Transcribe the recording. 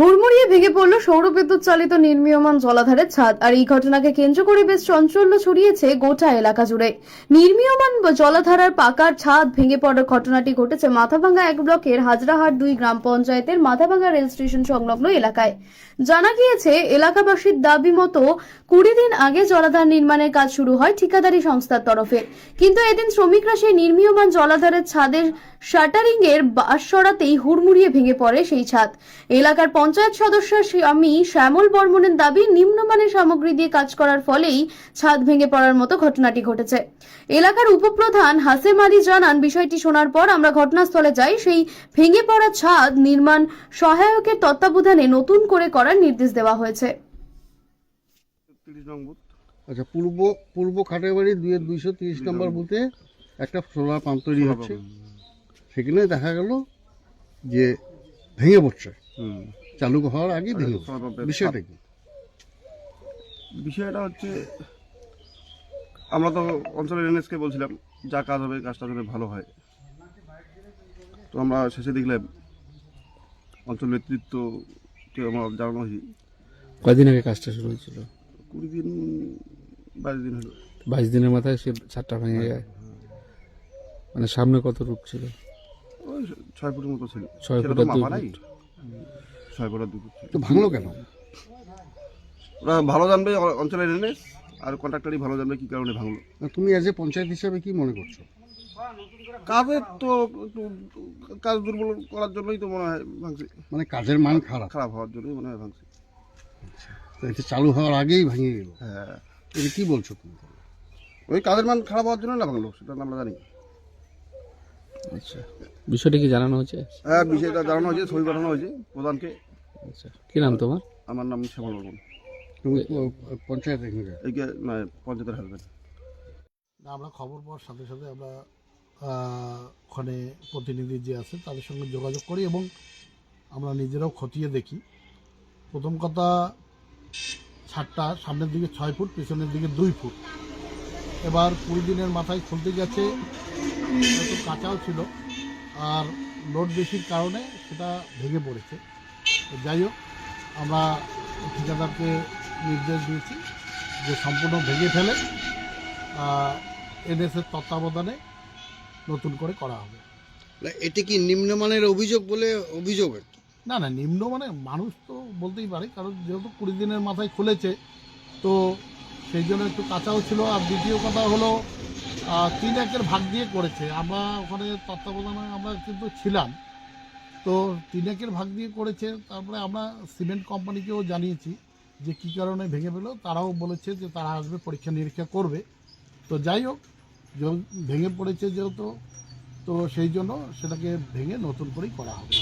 হুড়মুড়িয়ে ভেঙে পড়ল সৌরবিদ্যুৎ চালিত নির্মীয়মান জলাধারের ছাদ। আর এই ঘটনাকে কেন্দ্র করে বেশ চাঞ্চল্য ছড়িয়েছে গোটা এলাকা জুড়ে। নির্মীয়মান জলাধারার পাকার ছাদ ভেঙে পড়ার ঘটনাটি ঘটেছে মাথাভাঙ্গা 1 ব্লকের হাজরাহাট 2 গ্রাম পঞ্চায়েতের মাথাভাঙ্গা রেল স্টেশন সংলগ্ন এলাকায়। জানা গিয়েছে, এলাকাবাসীর দাবি মতো 20 দিন আগে জলাধার নির্মাণের কাজ শুরু হয় ঠিকাদারি সংস্থার তরফে। কিন্তু এদিন শ্রমিকরা সেই নির্মীয়মান জলাধারের ছাদের শাটারিং এর বাঁশ সরাতেই হুড়মুড়িয়ে ভেঙে পড়ে সেই ছাদ। এলাকার পঞ্চায়েত সদস্য স্বামী শ্যামল বর্মনের দাবি, নিম্নমানের সামগ্রী দিয়ে কাজ করার ফলেই ছাদ ভেঙে পড়ার মতো ঘটনাটি ঘটেছে। এলাকার উপপ্রধান হাসেম আলী জানান, বিষয়টি শোনার পর আমরা ঘটনাস্থলে যাই। সেই ভেঙে পড়া ছাদ নির্মাণ সহায়কের তত্ত্বাবধানে নতুন করে করার নির্দেশ দেওয়া হয়েছে। আচ্ছা, পূর্ব খাটেবাড়ি 230 নম্বর বুথে একটা সোলার পাম্প তৈরি হচ্ছে। সেখানে দেখা গেল যে ভেঙে পড়ছে, চালু হওয়ার আগে ভেঙে পড়ছে। বিষয়টা কি? বিষয়টা হচ্ছে, আমরা তো অঞ্চলের এনএসকে বলছিলাম যা কাজ হবে কাজটা যাতে ভালো হয়। তো আমরা শেষে দেখলাম অঞ্চল নেতৃত্বকে আমরা জানানো হয়েছি। কয়দিন আগে কাজটা শুরু হয়েছিল? 20 দিন 22 দিন হলো। 22 দিনের মাথায় সে ছাদটা ভেঙে যায়। মানে সামনে কত রূপ ছিল? ওই 6 ফুটের মতো ছিল। 6 সেটা ফুটের তো 2 মাপা নাই। ফুট। 6 ফুটের 2 ফুট ছিল। তো ভাঙলো কেন? ওরা ভালো জানবে, অঞ্চলের এনএস আর কন্ট্রাক্টরই ভালো জানবে কি কারণে ভাঙলো। তুমি এজ এ পঞ্চায়েত হিসাবে কি মনে করছো? কাজের তো একটু কাজ দুর্বল করার জন্যই তো মনে হয় ভাঙছে। মানে কাজের মান খারাপ হওয়ার জন্যই মনে হয় ভাঙছে। তো এটা চালু হওয়ার আগেই ভেঙে গেল। হ্যাঁ, এটা কি বলছো তুমি? ওই কাজের মান খারাপ হওয়ার জন্য না ভাঙলো, সেটা আমরা জানি। আচ্ছা, বিষয়টা কি জানানো হয়েছে? হ্যাঁ, বিষয়টা জানানো হয়েছে, ছবি পাঠানো হয়েছে প্রধানকে। আচ্ছা, কি নাম তোমার? আমার নাম শ্যামল বর্মন। তুমি পঞ্চায়েত এইকে নয়, পঞ্চায়েতের হাজবেন্ড। আমরা খবর পাওয়ার সাথে সাথে আমরা ওখানে প্রতিনিধি যে আছে তাদের সঙ্গে যোগাযোগ করি এবং আমরা নিজেরাও খতিয়ে দেখি। প্রথম কথা, ছাদটা সামনের দিকে 6 ফুট, পেছনের দিকে 2 ফুট। এবার 20 দিনের মাথায় খুলতে গেছে, একটু কাঁচাও ছিল, আর লোড বেশির কারণে সেটা ভেঙে পড়েছে। যাই হোক, আমরা ঠিকাদারকে নির্দেশ দিয়েছি যে সম্পূর্ণ ভেঙে ফেলে এনএসের তত্ত্বাবধানে নতুন করে করা হবে। এটি কি নিম্নমানের অভিযোগ বলে অভিযোগ? না না, নিম্ন মানে মানুষ তো বলতেই পারে, কারণ যেহেতু 20 দিনের মাথায় খুলেছে তো সেই জন্য একটু কাঁচাও ছিল। আর দ্বিতীয় কথা হলো 3 একের ভাগ দিয়ে করেছে। আমরা ওখানে তত্ত্বাবধানে আমরা কিন্তু ছিলাম, তো 3 একের ভাগ দিয়ে করেছে। তারপরে আমরা সিমেন্ট কোম্পানিকেও জানিয়েছি যে কী কারণে ভেঙে ফেলো। তারাও বলেছে যে তারা আসবে, পরীক্ষা নিরীক্ষা করবে। তো যাই হোক, ভেঙে পড়েছে যেহেতু, তো সেই জন্য সেটাকে ভেঙে নতুন করেই করা হবে।